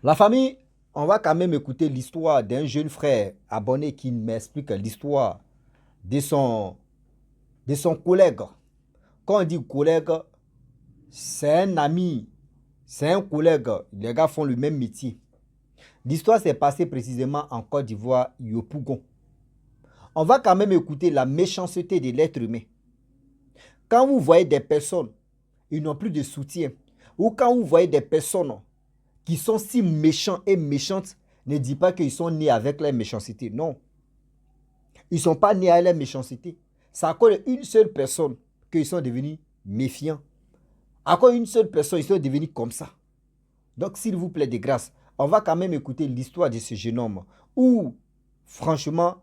La famille, on va quand même écouter l'histoire d'un jeune frère abonné qui m'explique l'histoire de son, de son collègue. Quand on dit collègue, c'est un ami, c'est un collègue. Les gars font le même métier. L'histoire s'est passée précisément en Côte d'Ivoire, Yopougon. On va quand même écouter la méchanceté de l'être humain. Quand vous voyez des personnes, ils n'ont plus de soutien, ou quand vous voyez des personnes qui sont si méchants et méchantes, ne dites pas qu'ils sont nés avec la méchanceté. Non. Ils ne sont pas nés avec la méchanceté. C'est à cause d'une seule personne qu'ils sont devenus méfiants. À cause d'une seule personne, ils sont devenus comme ça. Donc, s'il vous plaît, de grâce, on va quand même écouter l'histoire de ce jeune homme où, franchement,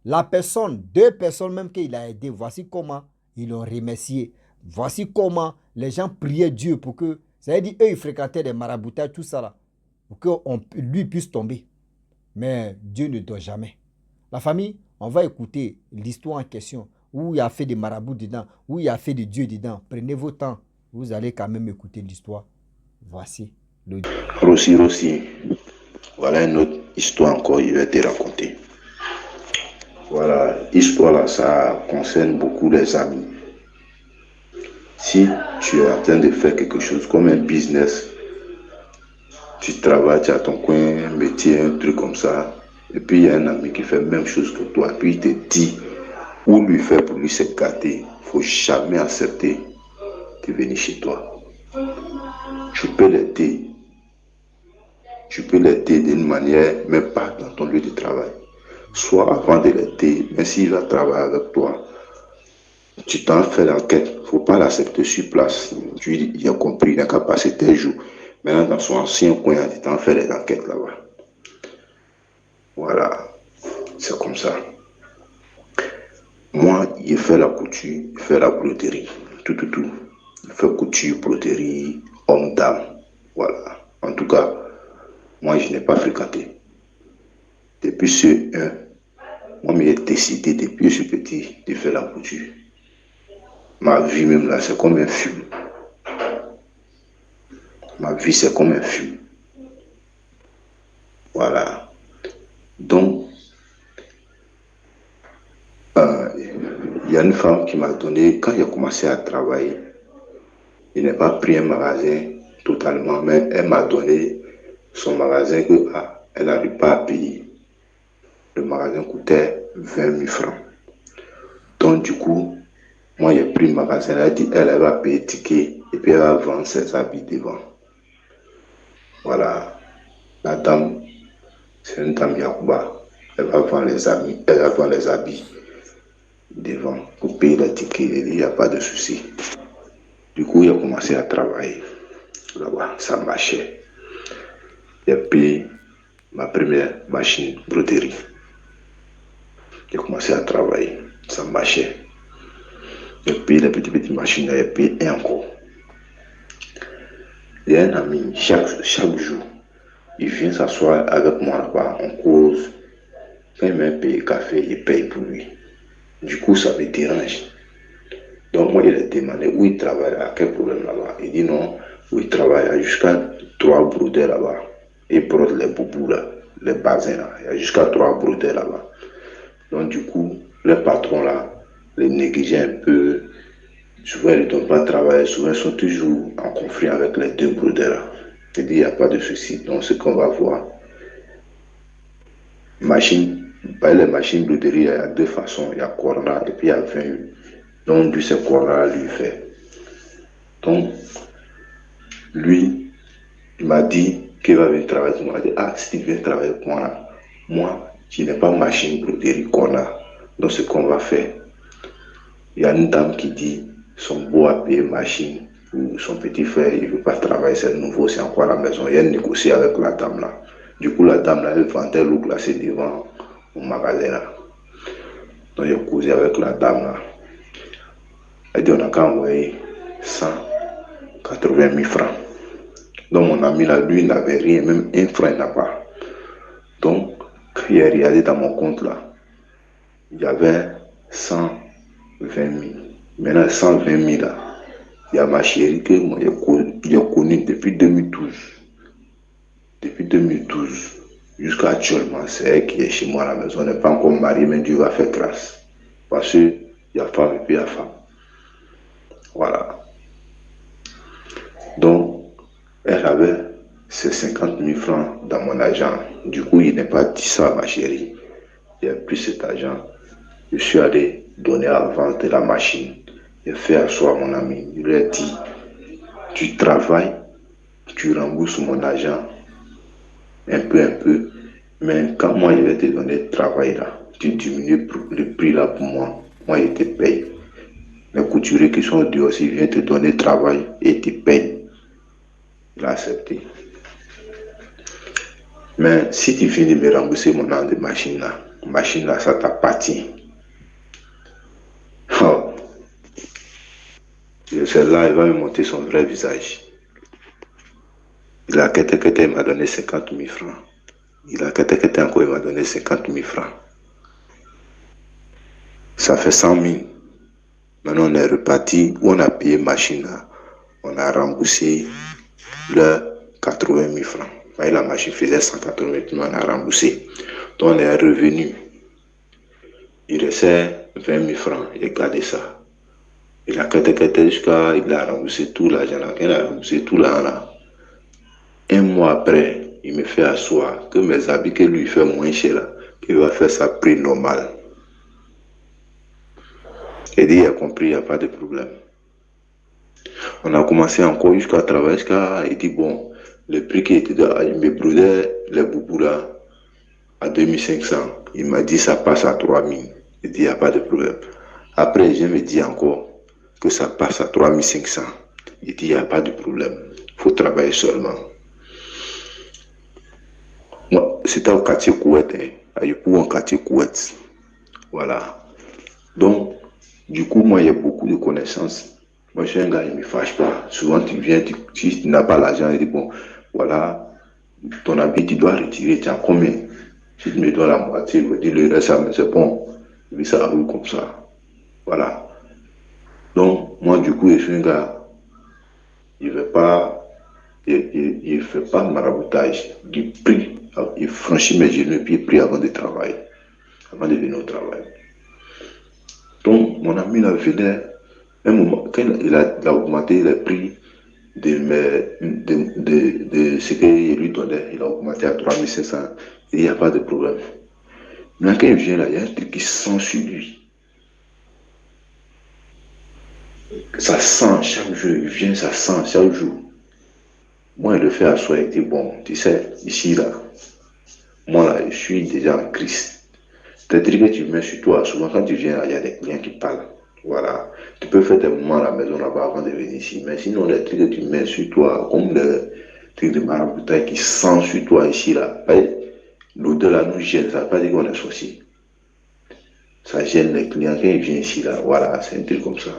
la personne, deux personnes même qu'il a aidé, voici comment ils l'ont remercié. Voici comment les gens priaient Dieu pour que, ça veut dire, eux, ils fréquentaient des maraboutages, tout ça là, pour que lui puisse tomber. Mais Dieu ne doit jamais. La famille, on va écouter l'histoire en question, où il y a fait des marabouts dedans, où il y a fait de Dieu dedans. Prenez vos temps, vous allez quand même écouter l'histoire. Voici le... Rossi, Rossi, voilà une autre histoire encore, je vais te raconter. Voilà, histoire là, ça concerne beaucoup les amis. Si tu es en train de faire quelque chose comme un business, tu travailles, tu as ton coin, un métier, un truc comme ça, et puis il y a un ami qui fait la même chose que toi, puis il te dit où lui faire pour lui se gâter. Il ne faut jamais accepter de venir chez toi. Tu peux l'aider. Tu peux l'aider d'une manière, mais pas dans ton lieu de travail. Soit avant de l'aider, mais s'il va travailler avec toi, tu t'en fais l'enquête. Il ne faut pas l'accepter sur place. Tu dis, il a compris, il n'a qu'à passer tes jours. Maintenant, dans son ancien coin, tu t'en fais les enquêtes là-bas. Voilà, c'est comme ça. Moi, il fait la couture, il fait la broderie, tout. Il fait couture, broderie, homme-dame. Voilà. En tout cas, moi, je n'ai pas fréquenté. Depuis ce 1, moi, j'ai décidé, depuis que je suis petit, de faire la couture. Ma vie même là, c'est comme un film. Ma vie, c'est comme un film. Voilà. Donc, il y a une femme qui m'a donné, quand j'ai commencé à travailler, je n'ai pas pris un magasin totalement, mais elle m'a donné son magasin que elle n'arrive pas à payer. Le magasin coûtait 20 000 francs. Donc, du coup, moi, j'ai pris le magasin. Elle a dit, elle va payer ticket et puis elle va vendre ses habits devant. Voilà. La dame, c'est une dame Yakuba. Elle va vendre les habits devant pour payer les tickets. Il n'y a pas de souci. Du coup, il a commencé à travailler. Là-bas, ça marchait. J'ai payé ma première machine broderie. J'ai commencé à travailler. Ça marchait. J'ai payé les petites machines. J'ai payé et encore. Il y a un ami, chaque jour, il vient s'asseoir avec moi là-bas, on cause. Quand il m'a payé café, il paye pour lui. Du coup, ça me dérange. Donc, moi, il a demandé où il travaille, à quel problème là-bas. Il dit non, où il travaille, jusqu'à 3 brodeurs là-bas. Il brode les boubous là, les bazins là. Il y a jusqu'à 3 brodeurs là-bas. Donc, du coup, le patron là, les négligeait un peu. Souvent, ils ne donnent pas travailler. Souvent, ils sont toujours en conflit avec les 2 brodeurs là. Il dit, il n'y a pas de souci. Donc, ce qu'on va voir, machine, les machines broderie, il y a 2 façons. Il y a corner et puis il y a 20. Donc, lui, c'est corner lui fait. Donc, lui, il m'a dit qu'il va venir travailler avec moi. Il a dit, si tu viens travailler avec moi, je n'ai pas machine broderie corner. Donc, ce qu'on va faire, il y a une dame qui dit, son beau a payé machine, ou son petit frère, il ne veut pas travailler, c'est nouveau, c'est encore à la maison. Il a négocié avec la dame là. Du coup, la dame là, elle vendait l'eau glacée devant mon magasin là. Donc, j'ai causé avec la dame là. Elle dit, on a qu'à envoyer 180 000 francs. Donc, mon ami là, lui, n'avait rien, même un franc, il n'a pas. Donc, quand il a regardé dans mon compte là, il y avait 120 000. Maintenant, 120 000 là, il y a ma chérie que moi, j'ai connue depuis 2012. depuis 2012 jusqu'à actuellement, c'est elle qui est chez moi à la maison. On n'est pas encore marié, mais Dieu va faire grâce. Parce qu'il y a femme et puis il y a femme. Voilà. Donc, elle avait ses 50 000 francs dans mon argent. Du coup, il n'est pas dit ça, ma chérie. Il n'y a plus cet argent. Je suis allé donner à vendre la machine. J'ai fait asseoir mon ami. Je lui ai dit, tu travailles, tu rembourses mon argent un peu. Mais quand moi, je vais te donner le travail là, tu diminues le prix là pour moi. Moi, je te paye. Les couturiers qui sont dehors, ils viennent te donner le travail et ils te payent. Il a accepté. Mais si tu finis de me rembourser mon an de machine là, ça t'appartient. Oh. Celle-là, il va me montrer son vrai visage. Il a quitté, il m'a donné 50 000 francs. Il a quitté encore, il m'a donné 50 000 francs. Ça fait 100 000. Maintenant, on est reparti, on a payé machine là. On a remboursé le 80 000 francs. La machine faisait 180 000, on a remboursé. Donc, on est revenu. Il restait 20 000 francs. Il a gardé ça. Il a quitté jusqu'à, il a remboursé tout l'argent là. Il a remboursé tout l'argent là. Un mois après, il me fait asseoir que mes habits que lui fait moins cher là, qu'il va faire ça prix normal. Il dit, il a compris, il n'y a pas de problème. On a commencé encore jusqu'à travailler, il dit, bon, le prix qui était là, il me brûlait les boubous là à 2500. Il m'a dit, ça passe à 3000. Il dit, il n'y a pas de problème. Après, je me dis encore que ça passe à 3500. Il dit, il n'y a pas de problème. Il faut travailler seulement. Moi, c'était au quartier Kouette, à Yopou, au quartier Kouette. Voilà. Donc, du coup, moi, il y a beaucoup de connaissances. Moi, je suis un gars, il ne me fâche pas. Souvent, tu viens, si tu n'as pas l'argent, il dit, bon, voilà, ton habit, tu dois retirer, tu as combien? Si tu me donnes la moitié, je dis, le reste, c'est bon. Mais ça roule comme ça. Voilà. Donc, moi, du coup, je suis un gars, il ne fait pas maraboutage du prix. Il franchit mes genoux, puis il prie avant de travailler, avant de venir au travail. Donc, mon ami là venait, un moment, quand il a augmenté les prix de ce qu'il lui donnait, il a augmenté à 3500, et il n'y a pas de problème. Mais quand il vient là, il y a un truc qui sent sur lui. Ça sent chaque jour, il vient, ça sent chaque jour. Moi, il le fait asseoir, il dit, bon, tu sais, ici là, moi là, je suis déjà en Christ. C'est-à-dire que tu mets sur toi, souvent quand tu viens là, il y a des clients qui parlent. Voilà. Tu peux faire des moments à la maison là-bas avant de venir ici. Mais sinon, les trucs que tu mets sur toi, comme le truc de maraboutage qui sent sur toi ici là, l'odeur là nous gêne, ça ne veut pas dire qu'on est sorcier. Ça gêne les clients quand ils viennent ici là. Voilà, c'est un truc comme ça.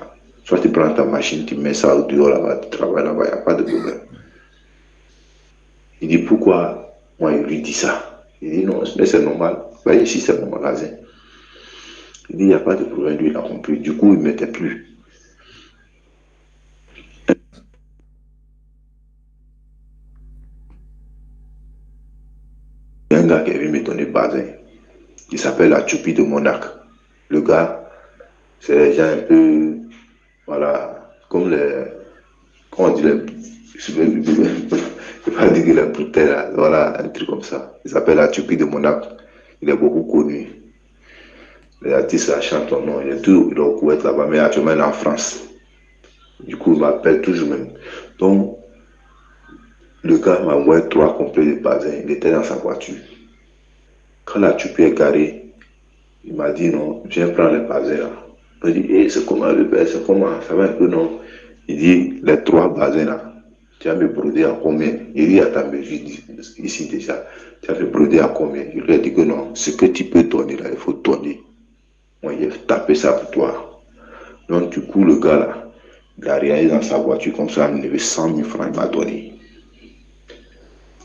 Soit tu prends ta machine, tu mets ça au dehors là-bas, tu travailles là-bas, il n'y a pas de problème. Il dit pourquoi moi il lui dit ça. Il dit non, mais c'est normal. Bah, ici c'est mon magasin. Il dit il n'y a pas de problème, lui il a compris. Du coup il ne mettait plus. Il y a un gars qui est venu me donner bazin. Il s'appelle la Tchoupi de Monac. Le gars, c'est les gens un peu, voilà, comme les, comment on dit les, je ne vais pas dire que les brutels, voilà, un truc comme ça. Il s'appelle la Tchoupi de Monac. Il est beaucoup connu. Les artistes là chantent son nom. Il est au Koweït là-bas, mais actuellement il est en France. Du coup, il m'appelle toujours même. Donc, le gars m'a envoyé 3 complets de bazin. Il était dans sa voiture. Quand la Tchoupi est garée, il m'a dit non, viens prendre les bazins là. Il dit, hey, c'est comment le père, c'est comment, ça va un peu non. Il dit, les 3 bazins là, tu vas me broder à combien? Il dit, attends, mais je dis ici déjà, tu vas me broder à combien? Je lui ai dit que non, ce que tu peux donner là, il faut donner. Moi, il a tapé ça pour toi. Donc, du coup, le gars là, il a réalisé dans sa voiture comme ça, il avait 100 000 francs, il m'a donné.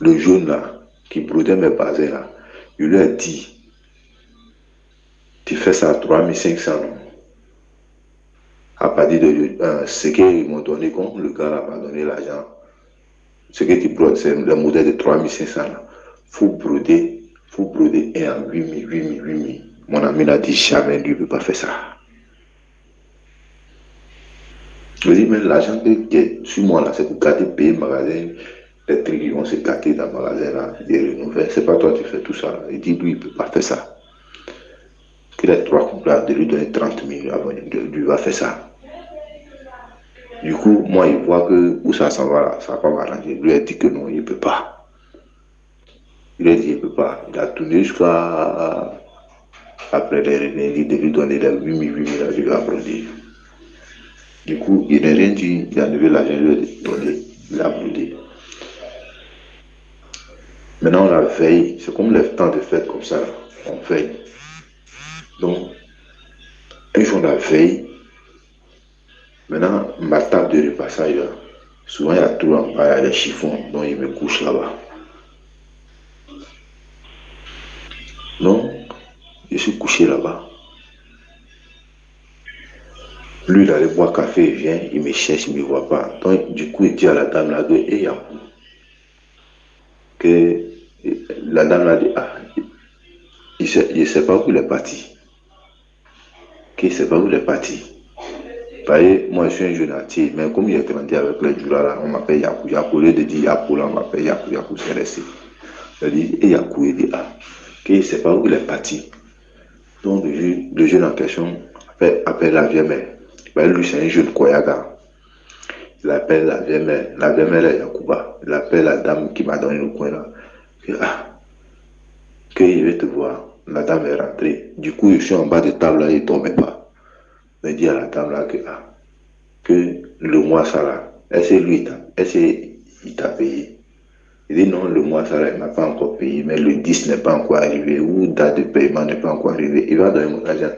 Le jeune là, qui brodait mes bazins là, je lui ai dit, tu fais ça à 3500 non? À partir de ce qu'ils m'ont donné, comme le gars là m'a donné l'argent, Ce que tu brodes, c'est le modèle de 3500 là. Faut broder un en 8000, 8000, 8000. Mon ami n'a dit jamais, lui, ne peut pas faire ça. Je dis, mais l'argent qui est sur moi là, c'est pour garder, payer le magasin. Les trucs qui vont se gâter dans le magasin là, des renouvelles. C'est pas toi qui fais tout ça là. Il dit, lui, il ne peut pas faire ça. Qu'il a 3 couplats de lui donner 30 000 avant, lui va faire ça. Du coup, moi, il voit que où ça s'en va là, ça va pas m'arranger. Lui a dit que non, il ne peut pas. Il a dit, il ne peut pas. Il a tourné jusqu'à après les revenus, il de lui donner les 8 000, 8 000 là, je lui ai applaudi. Du coup, il n'a rien dit, il a levé l'argent, il lui a donné, il a applaudi. Maintenant, on la veille, c'est comme le temps de fête comme ça, on veille. Donc, un jour, la veille, maintenant, ma table de repassage, là, souvent, il y a tout en bas, il y a les chiffons, donc il me couche là-bas. Donc, je suis couché là-bas. Lui, il allait boire café, il vient, il me cherche, il ne me voit pas. Donc, du coup, il dit à la dame là, et Yakou, que la dame là dit, ah, il ne sait pas où il est parti. Qu'il ne sait pas où il est parti. Voyez, moi, je suis un jeune entier, mais comme il a grandi avec les Djoula là, on m'appelle Yakou. Yakou, au lieu de dire Yakou là, on m'appelle Yakou. Yakou, c'est resté. Je dis, et Yakou, il dit, ah, qu'il ne sait pas où il est parti. Donc, le jeune en question appelle la vieille mère. Ben, lui, c'est un jeune Koyaga. Il appelle la vieille mère. La vieille mère est Yakouba. Il appelle la dame qui m'a donné le coin là. Qu'il veut te voir. La dame est rentrée. Du coup, je suis en bas de table là, il ne dormait pas. Il dit à la dame là que le mois ça là, est-ce qu'il t'a payé? Il dit non, le mois ça là, il m'a pas encore payé, mais le 10 n'est pas encore arrivé, ou date de paiement n'est pas encore arrivé. Il va donner mon argent.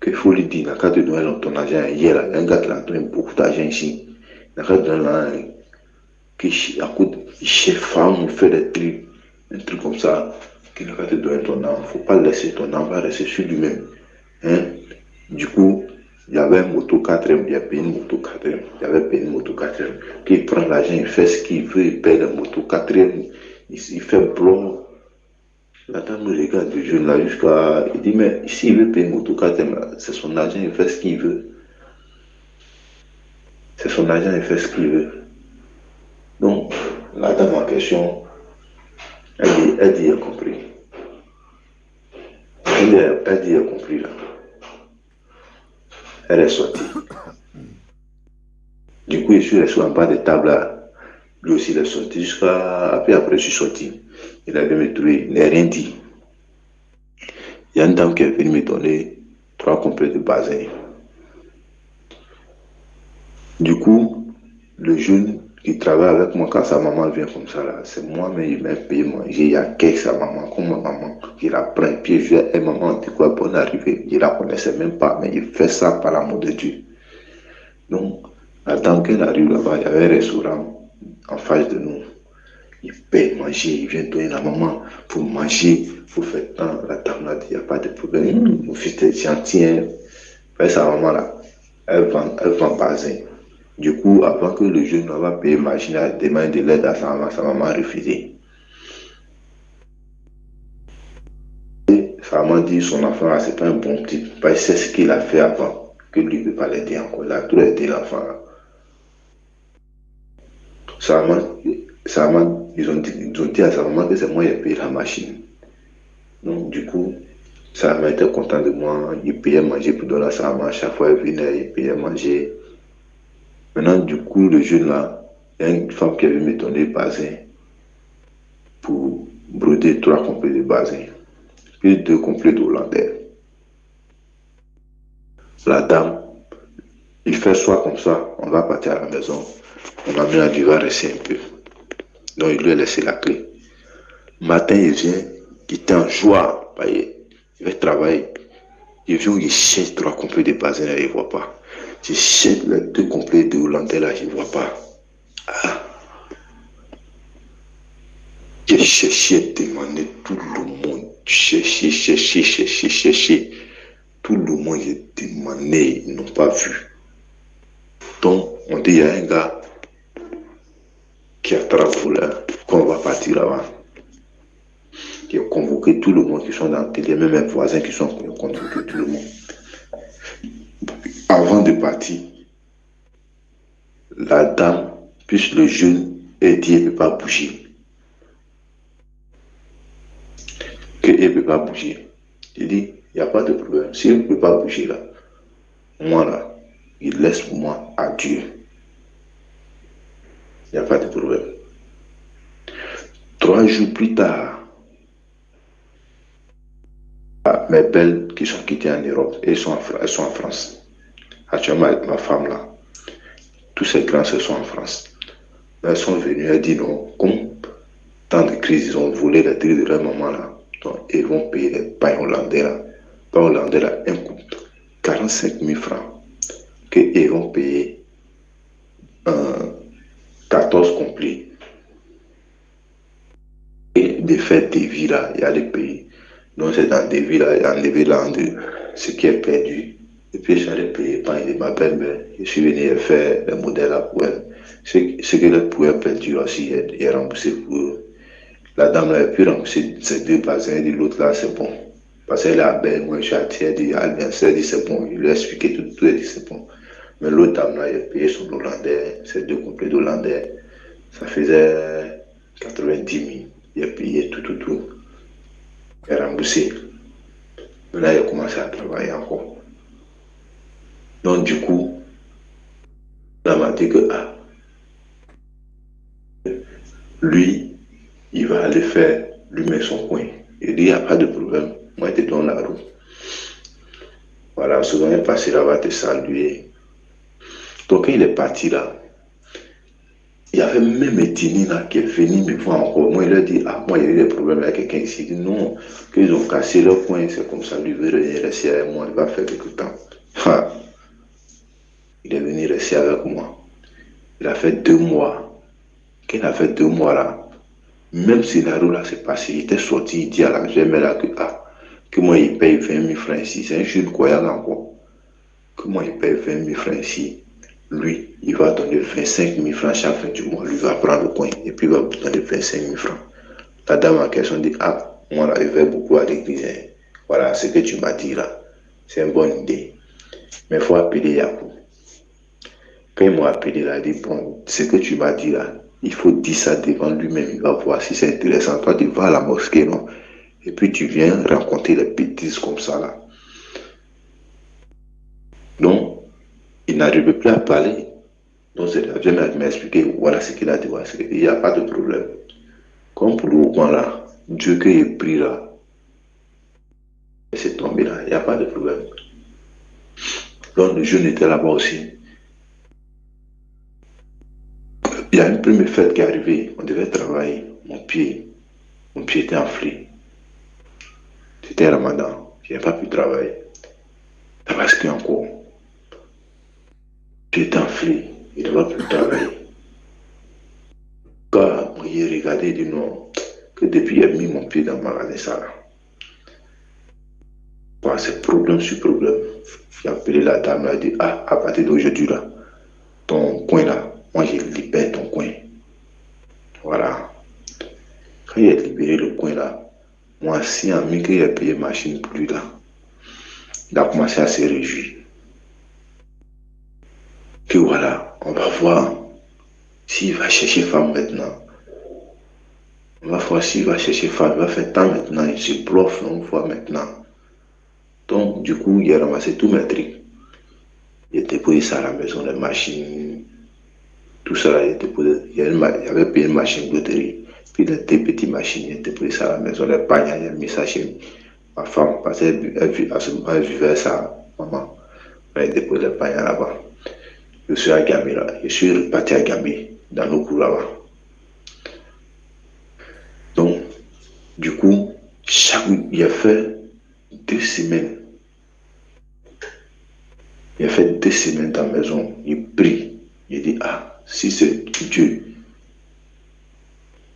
Qu'il faut lui dire, il n'a qu'à te donner ton argent. Hier là, il y a un gars qui a donné beaucoup d'argent ici. Il n'a qu'à te donner l'argent. Chef femme fait des trucs, un truc comme ça, qu'il n'a qu'à te donner ton âme. Il ne faut pas laisser ton âme, va rester sur lui-même. Hein? Du coup, il y avait un moto 4M, il a payé une moto 4M, il avait payé une moto 4M. Puis il prend l'argent, il fait ce qu'il veut, il paye la moto 4M, il fait blanc. La dame me regarde du jeune là jusqu'à. Il dit, mais s'il veut payer une moto 4M, c'est son argent, il fait ce qu'il veut. C'est son argent, il fait ce qu'il veut. Donc, la dame en question, elle dit, elle a compris. Elle dit, elle a compris là. Elle est sortie. Du coup, je suis resté en bas de table là. Lui aussi, il est sorti jusqu'à. Après, je suis sorti. Il avait me trouvé, il n'a rien dit. Il y a une dame qui est venue me donner 3 complets de bazin. Du coup, le jeune qui travaille avec moi, quand sa maman vient comme ça, là, c'est moi-même, il m'a payé manger. Il y a quelqu'un, sa maman, comme ma maman. Il la prend, puis je dis, maman, tu quoi, bonne arrivée. Il ne la connaissait même pas, mais il fait ça par l'amour de Dieu. Donc, attends qu'elle arrive là-bas, il y avait un restaurant en face de nous. Il paye manger, il vient donner la maman pour manger, pour faire tant. La dame là dit, il n'y a pas de problème. Mon fils est gentil, hein. Sa maman là, elle vend bazin. Du coup, avant que le jeune va payer machine à demander de l'aide à sa maman a refusé. Et sa maman dit son enfant là, c'est pas un bon type. Parce que c'est ce qu'il a fait avant, que lui ne peut pas l'aider encore. Il a tout aidé l'enfant là. Sa maman, ils ont dit à sa maman que c'est moi qui ai payé la machine. Donc, du coup, sa maman était contente de moi. Il payait manger pour donner à sa maman. Chaque fois qu'elle venait, il payait manger. Maintenant, du coup, le jeune là, il y a une femme qui avait me donné bazin pour broder 3 complets de bazin, puis 2 complets d'hollandais. La dame, il fait soit comme ça, on va partir à la maison, on amène à du va rester un peu. Donc, il lui a laissé la clé. Matin, il vient, il était en joie, il va travailler. Il vient, il cherche 3 complets de bazin, là, il ne voit pas. Je cherche les 2 complets de hollandais, là, je ne vois pas. Ah. J'ai cherché, demandé tout le monde. Cherché. Tout le monde, j'ai demandé, ils n'ont pas vu. Donc, on dit, il y a un gars, qui attrape là, qu'on va partir là-bas. Qui a convoqué tout le monde qui sont dans le télé, même mes voisins qui sont convoqués tout le monde. Avant de partir, la dame, puis le jeune, est dit qu'elle ne peut pas bouger. Qu'elle ne peut pas bouger. Il dit, il n'y a pas de problème. Si elle ne peut pas bouger là, moi là, il laisse pour moi à Dieu. Il n'y a pas de problème. 3 jours plus tard, mes belles qui sont quittées en Europe, elles sont en France. Actuellement, avec ma femme là, tous ces grands se sont en France. Elles sont venues, elles disent non, comme tant de crises, ils ont volé les trucs de leur maman là. Donc, ils vont payer les pains hollandais là. Pains hollandais là, un coup, 45 000 francs. Qu'ils vont payer 14 complets. Et de faire des vies là, il y a des pays. Donc, c'est dans des vies là, il y a enlevé là ce qui est perdu. Et puis, j'allais payer quand il m'appelle, mais je suis venu faire le modèle là pour elle. Ce que le pouvait perdu aussi, il est remboursé pour eux. La dame là, elle a pu rembourser ses 2 bassins, elle dit l'autre là, c'est bon. Parce qu'elle est belle, moi je suis attiré, elle dit, elle dit c'est bon, il lui a expliqué tout, elle dit c'est bon. Mais l'autre dame là, elle a payé son hollandais, ses 2 complets d'hollandais, ça faisait 90 000. Il a payé tout. Elle a remboursé. Mais là, il a commencé à travailler encore. Donc du coup, là, m'a dit que, lui, il va aller faire lui-même son coin. Il dit, il n'y a pas de problème. Moi, je te donne la roue. Voilà, souvent, il est passé là-bas te saluer. Donc, quand il est parti là, il y avait même Etini là qui est venu me voir encore. Moi, il a dit, moi, il y a eu des problèmes avec quelqu'un ici. Il dit, non, qu'ils ont cassé leur coin, c'est comme ça, lui veut rester avec moi, il va faire quelque temps. Il est venu rester avec moi. Il a fait 2 mois. Quand il a fait 2 mois là, même si la roue là s'est passé, il était sorti, il dit à la GML là que moi il paye 20 000 francs ici. C'est un jeune croyant encore. Que moi il paye 20 000 francs ici. Lui, il va donner 25 000 francs chaque fin du mois. Lui va prendre le coin et puis il va donner 25 000 francs. La dame en question dit, moi là, je vais beaucoup à l'église. Voilà, ce que tu m'as dit là, c'est une bonne idée. Mais il faut appeler Yakou. Quand ils m'ont appelé là, il dit, bon, ce que tu m'as dit là, il faut dire ça devant lui-même, il va voir si c'est intéressant. Toi, tu vas à la mosquée, non? Et puis tu viens rencontrer les bêtises comme ça là. Donc, il n'arrivait plus à parler. Donc, c'est la vieille qui m'a expliqué, voilà ce qu'il a dit, voilà ce qu'il a dit. Il n'y a pas de problème. Comme pour le moment là, Dieu qui est pris là, c'est tombé là, il n'y a pas de problème. Donc, le jeune était là-bas aussi. Il y a une première fête qui est arrivée, on devait travailler, mon pied était enflé. C'était Ramadan, je n'ai pas pu travailler. Tabaski encore. Pied était enflé, il ne va plus travailler. Quand j'ai regardé, il dit non, que depuis il a mis mon pied dans le magasin, ça là. Voilà, c'est problème sur problème. J'ai appelé la dame, elle a dit, à partir d'aujourd'hui là, ton coin là, moi j'ai libéré ton coin. Voilà. Quand il a libéré le coin là, moi, si un mec qui a payé machine pour lui là, il a commencé à se réjouir. Que voilà, on va voir s'il va chercher femme maintenant. On va voir s'il va chercher femme, il va faire temps maintenant, il se bluffe, on va voir maintenant. Donc, du coup, il a ramassé tous mes trucs. Il a déposé ça à la maison, les machines, tout ça là, il avait payé une machine broderie. Puis les 2 petites machines, il a déposé ça à la maison, les pagnes, il a mis ça chez ma femme, parce qu'elle vivait ça, maman. Elle a déposé les pagnes là-bas. Je suis à Gambé là, je suis reparti à Gambé, dans nos cours là-bas. Donc, du coup, il a fait 2 semaines. Il a fait 2 semaines dans la maison, il prie. Il dit, si c'est Dieu,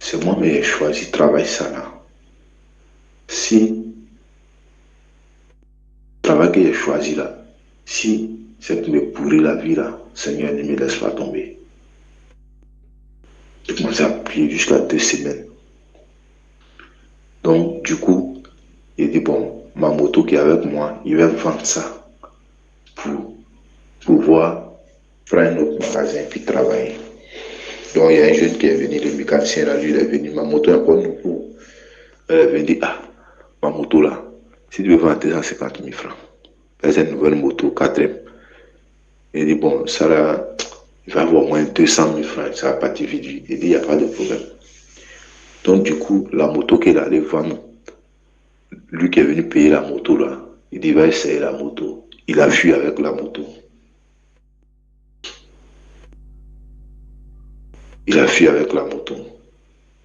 c'est moi qui ai choisi de travailler ça là. Si le travail que j'ai choisi là, si c'est pour me pourrir la vie là, Seigneur, ne me laisse pas tomber. J'ai commencé à prier jusqu'à 2 semaines. Donc, du coup, il dit, bon, ma moto qui est avec moi, il va vendre ça pour pouvoir prendre un autre magasin puis travailler. Donc, il y a un jeune qui est venu, le mécanicien là, lui, il est venu, ma moto est encore nouveau. Elle est venue dire, ah, ma moto là, si tu veux vendre 250 000 francs, c'est une nouvelle moto, 4e. Il dit, bon, ça là, il va avoir au moins 200 000 francs, ça va partir vite. Il dit, il n'y a pas de problème. Donc, du coup, la moto qu'il allait vendre, lui qui est venu payer la moto là, il dit, il va essayer la moto. Il a fui avec la moto. Il a fui avec la moto.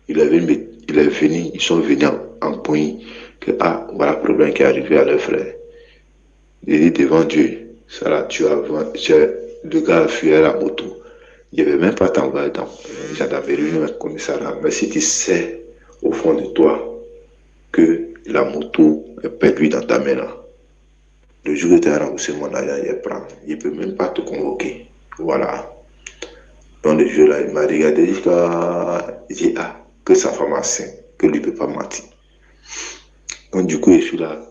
Ils sont venus en point que, ah, voilà le problème qui est arrivé à leur frère. Il dit, devant Dieu, ça là, le gars a fui à la moto. Il ne avait même pas t'envoyer dans la gendarmerie, un commissariat. Mais si tu sais, au fond de toi, que la moto est perdue dans ta main là, le jour où tu as remboursé mon argent, il prend. Il ne peut même pas te convoquer. Voilà. Dans le jeu là, il m'a regardé jusqu'à. Il dit, ah, que sa femme a sain, que lui ne peut pas mentir. Donc du coup, je suis là.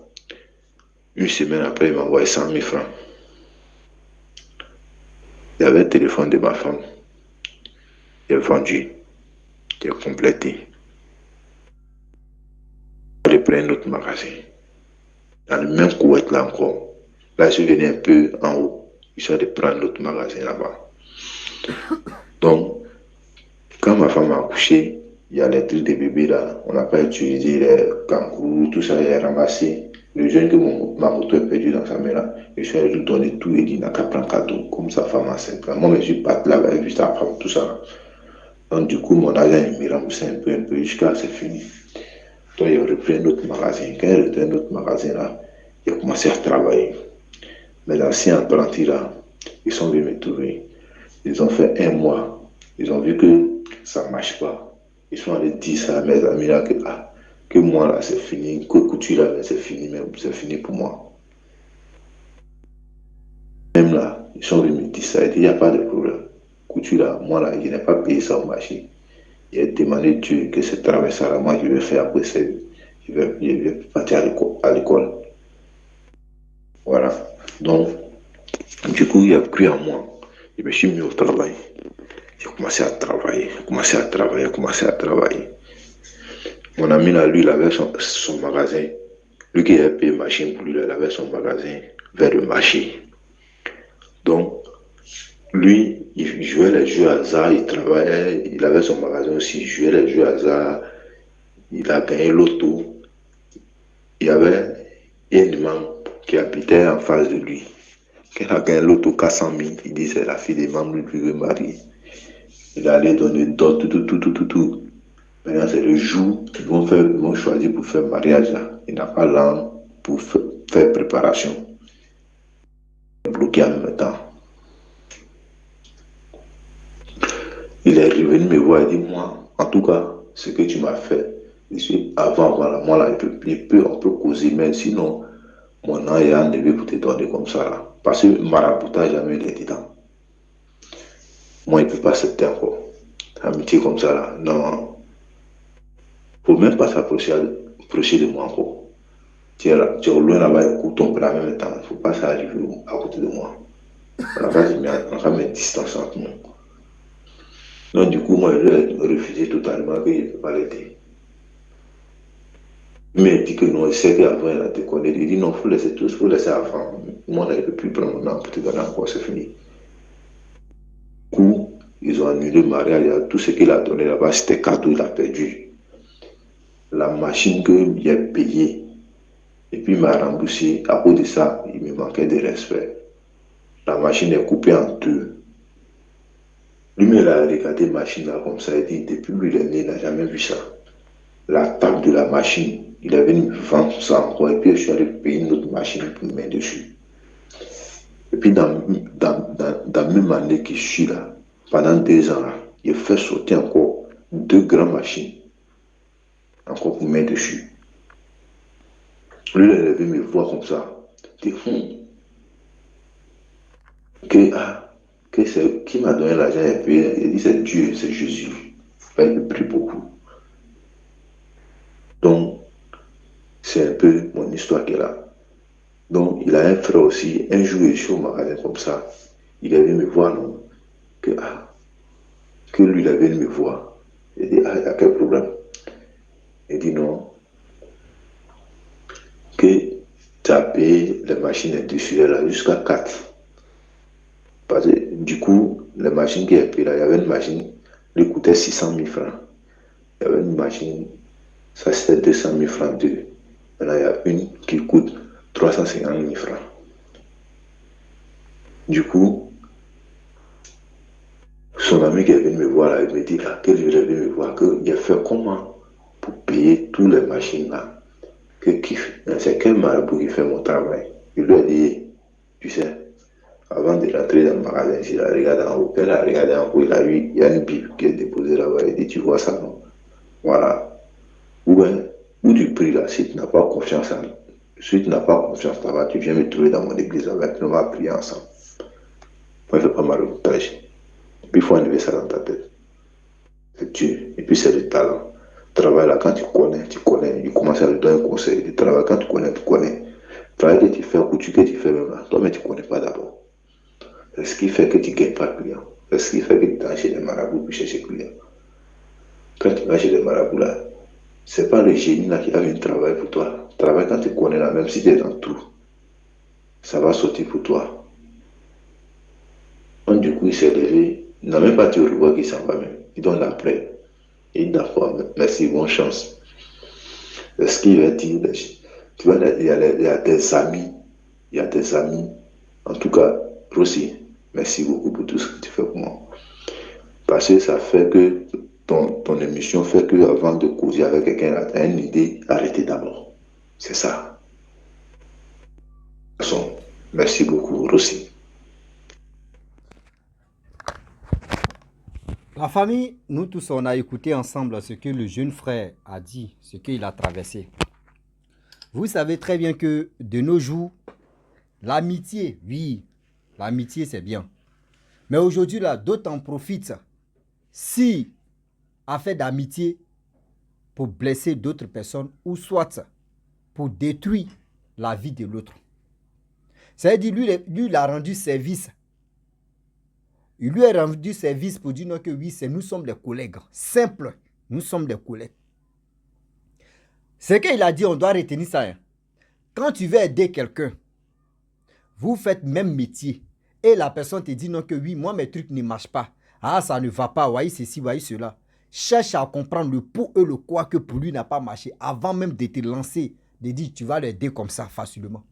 Une semaine après, il m'a envoyé 100 000 francs. Il y avait le téléphone de ma femme. Il a vendu. Il a complété. Il a pris un autre magasin. Dans le même couette là encore. Là, je suis venu un peu en haut. Je suis allé prendre l'autre magasin là-bas. Donc, quand ma femme a accouché, il y a les trucs de bébé là. On n'a pas utilisé les kangourous, tout ça, il a ramassé. Le jeune que ma moto est perdu dans sa main là, je suis allé lui donner tout et dit, n'a qu'à prendre cadeau, comme sa femme enceinte. Moi, je suis parti là-bas, j'ai vu sa femme, tout ça. Donc, du coup, mon agent, il m'a remboursé un peu, jusqu'à c'est fini. Donc, il a repris un autre magasin. Quand il a repris un autre magasin là, il a commencé à travailler. Mais l'ancien apprenti là, ils sont venus me trouver. Ils ont fait 1 mois. Ils ont vu que ça ne marche pas. Ils sont allés dire ça à mes amis là que, ah, que moi là c'est fini, que couture là c'est fini, même c'est fini pour moi. Même là, ils sont venus me dire ça, ils disent il n'y a pas de problème. Couture là, moi là, je n'ai pas payé ça au marché. J'ai demandé Dieu que ce travail ça là, moi je vais faire après ça. Je vais partir à l'école. Voilà. Donc, du coup, il a cru en moi. Je me suis mis au travail. J'ai commencé à travailler, commencé à travailler. Mon ami là, lui, il avait son magasin. Lui qui avait payé machine pour lui, il avait son magasin vers le marché. Donc, lui, il jouait les jeux hasard, il travaillait, il avait son magasin aussi, il jouait les jeux hasard, il a gagné l'auto. Il y avait une membre qui habitait en face de lui. Quand il a gagné l'auto 400 000, il dit c'est la fille des membres, lui veut marier. Il allait donner d'autres, tout. Maintenant, c'est le jour qu'ils vont choisir pour faire mariage. Là. Il n'a pas l'âme pour faire préparation. Bloqué en même temps. Il est revenu me voir et dit, moi, en tout cas, ce que tu m'as fait, avant, voilà, moi là, on peut causer, mais sinon, mon nom est enlevé pour te donner comme ça là. Parce que maraboutage jamais il est dedans. Moi, il ne peut pas accepter encore. Amitié comme ça là, non. Il ne faut même pas s'approcher de moi encore. Tu es loin là-bas, écoute ton bras en même temps. Il ne faut pas s'arriver à côté de moi. On va mettre distance entre nous. Donc, du coup, moi, je lui ai refusé totalement que je ne peux pas l'aider. Mais il dit que non, il sait qu'avant, il a te connaît. Il dit non, il faut laisser tout, il faut laisser avant. Moi, je ne peux plus prendre mon nom pour te donner encore, c'est fini. Du coup, ils ont annulé le mariage. Tout ce qu'il a donné là-bas, c'était cadeau, il a perdu. La machine qu'il a payée, et puis il m'a remboursé. À cause de ça, il me manquait de respect. La machine est coupée en deux. Lui, il a regardé la machine là comme ça, il dit, depuis lui, il est né, il n'a jamais vu ça. La table de la machine, il est venu me vendre ça encore, et puis je suis allé payer une autre machine pour me mettre dessus. Et puis dans la même année que je suis là, pendant 2 ans, là, il a fait sauter encore 2 grandes machines, encore pour me mettre dessus. Lui, il est venu me voir comme ça. T'es fou. Que c'est qui m'a donné l'argent et puis il dit c'est Dieu, c'est Jésus. il prie beaucoup. Donc, c'est un peu mon histoire qui est là. Donc, il a un frère aussi. Un jour, il est au magasin comme ça. Il est venu me voir, non? Que lui, il avait venu me voir. Il dit, ah, il y a quel problème? Il dit non, que tu as payé les machines industrielles là jusqu'à 4. Parce que du coup, les machines qui est payées là, il y avait une machine qui coûtait 600 000 francs. Il y avait une machine, ça c'était 200 000 francs deux. Maintenant, il y a une qui coûte 350 000 francs. Du coup, son ami qui est venu me voir là, il me dit là, qu'il est venu me voir, qu'il a fait comment pour payer toutes les machines là. C'est quel marabout qui fait mon travail. Il lui a dit, tu sais, avant de rentrer dans le magasin, il a regardé en haut. Elle a regardé en haut, il a vu, il y a une Bible qui est déposée là-bas. Il dit, tu vois ça, non? Voilà. Où tu pries là, si tu n'as pas confiance en si tu n'as pas confiance là-bas, tu viens me trouver dans mon église avec nous, on va prier ensemble. Moi, je ne fais pas mal de prêche. Et puis, il faut enlever ça dans ta tête. C'est Dieu. Et puis, c'est le talent. Travail là, quand tu connais. Il commence à lui donner un conseil. Du travail, quand tu connais. Travail que tu fais, couture que tu fais même là, toi-même, tu ne connais pas d'abord. C'est ce qui fait que tu ne gagnes pas de clients. C'est ce qui fait que tu vas chez les marabouts pour chercher clients. Quand tu vas chez les marabouts là, c'est pas le génie là qui va venir travailler pour toi. Travaille quand tu connais là, même si tu es dans tout. Ça va sortir pour toi. Donc, du coup, il s'est levé. Il n'a même pas dit au revoir qu'il s'en va même. Il donne la plaie. Il dit d'accord, merci, bonne chance. C'est ce qu'il va dire. Tu vois, il y a des amis. Il y a des amis. En tout cas, Rossi, merci beaucoup pour tout ce que tu fais pour moi. Parce que ça fait que ton émission fait que avant de causer avec quelqu'un, tu as une idée, arrêtez d'abord. C'est ça. Merci beaucoup, Rossi. La famille, nous tous, on a écouté ensemble ce que le jeune frère a dit, ce qu'il a traversé. Vous savez très bien que de nos jours, l'amitié, oui, l'amitié c'est bien. Mais aujourd'hui, là, d'autres en profitent. Si, à fait d'amitié, pour blesser d'autres personnes ou soit pour détruire la vie de l'autre. C'est-à-dire, lui, il a rendu service. Il lui a rendu service pour dire non que oui, nous sommes des collègues. Simple, nous sommes des collègues. Ce qu'il a dit, on doit retenir ça. Hein. Quand tu veux aider quelqu'un, vous faites même métier. Et la personne te dit non que oui, moi mes trucs ne marchent pas. Ah, ça ne va pas, voyez ceci, voyez cela. Cherche à comprendre le pour et le quoi que pour lui n'a pas marché avant même de te lancer, de dire tu vas l'aider comme ça facilement.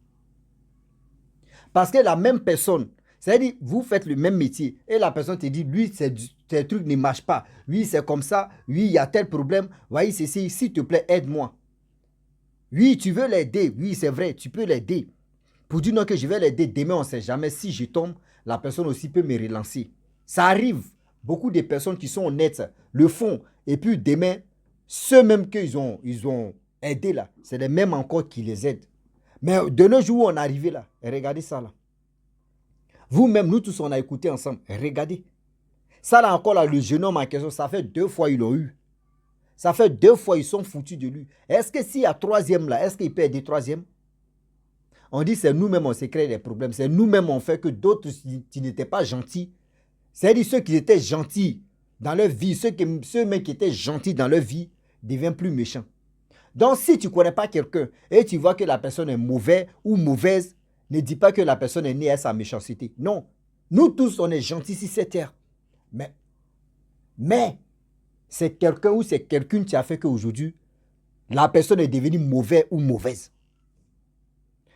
Parce que la même personne, c'est-à-dire vous faites le même métier et la personne te dit lui, tes trucs ne marchent pas. Oui, c'est comme ça. Oui, il y a tel problème. Voyez ceci, s'il te plaît, aide-moi. Oui, tu veux l'aider. Oui, c'est vrai, tu peux l'aider. Pour dire non que je vais l'aider demain, on ne sait jamais. Si je tombe, la personne aussi peut me relancer. Ça arrive. Beaucoup de personnes qui sont honnêtes le font. Et puis demain, ceux mêmes qu'ils ont aidés là, c'est les mêmes encore qui les aident. Mais de nos jours où on est arrivé là, regardez ça là. Vous-même, nous tous, on a écouté ensemble. Regardez. Ça là encore là, le jeune homme en question, ça fait 2 fois ils l'ont eu. Ça fait 2 fois ils sont foutus de lui. Est-ce que s'il y a troisième là, est-ce qu'il peut aider troisième? On dit c'est nous-mêmes on s'est créé des problèmes. C'est nous-mêmes on fait que d'autres qui n'étaient pas gentils. C'est-à-dire ceux qui étaient gentils dans leur vie, ceux mêmes qui étaient gentils dans leur vie deviennent plus méchants. Donc si tu ne connais pas quelqu'un et tu vois que la personne est mauvaise ou mauvaise, ne dis pas que la personne est née à sa méchanceté. Non. Nous tous on est gentils sur cette terre. Mais c'est quelqu'un ou c'est quelqu'une qui a fait qu'aujourd'hui, la personne est devenue mauvaise ou mauvaise.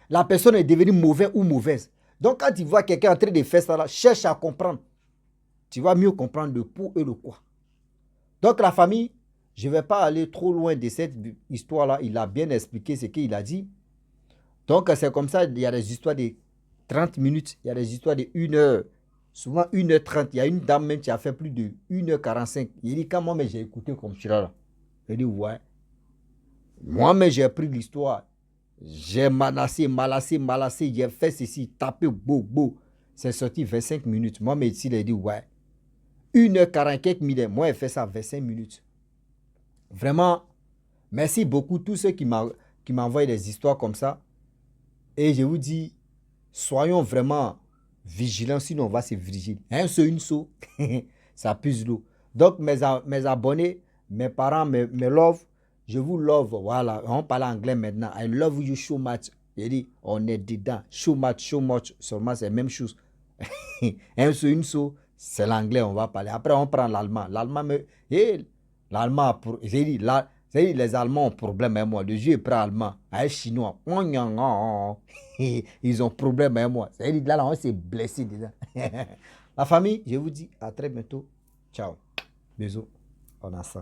La personne est devenue mauvaise ou mauvaise. Donc, quand tu vois quelqu'un en train de faire ça, là, cherche à comprendre. Tu vas mieux comprendre le pour et le quoi. Donc, la famille, je ne vais pas aller trop loin de cette histoire-là. Il a bien expliqué ce qu'il a dit. Donc, c'est comme ça, il y a des histoires de 30 minutes, il y a des histoires de 1 heure, souvent 1h30. Il y a une dame même qui a fait plus de 1h45. Il dit, quand moi, j'ai écouté comme cela, là. Il dit, ouais. Moi, j'ai pris l'histoire. J'ai malassé, j'ai fait ceci, tapé, beau. C'est sorti 25 minutes. Moi, ici, il a dit, ouais. 1h40 quelques minutes. Moi, elle fait ça 25 minutes. Vraiment, merci beaucoup tous ceux qui m'envoient des histoires comme ça. Et je vous dis, soyons vraiment vigilants, sinon on va se vigiler. Un seau, une seau, ça puse l'eau. Donc, mes abonnés, mes parents, mes love, je vous love. Voilà, on parle anglais maintenant. I love you so much. J'ai dit, on est dedans. So much. Seulement, c'est la même chose. Un seau, une seau, c'est l'anglais, on va parler. Après, on prend l'allemand. L'allemand, j'ai dit, les Allemands ont problème avec moi. Le jeu est prêt allemand. Les Chinois, ils ont problème avec moi. C'est-à-dire, là, on s'est blessé déjà. La famille, je vous dis à très bientôt. Ciao. Bisous. On a ça.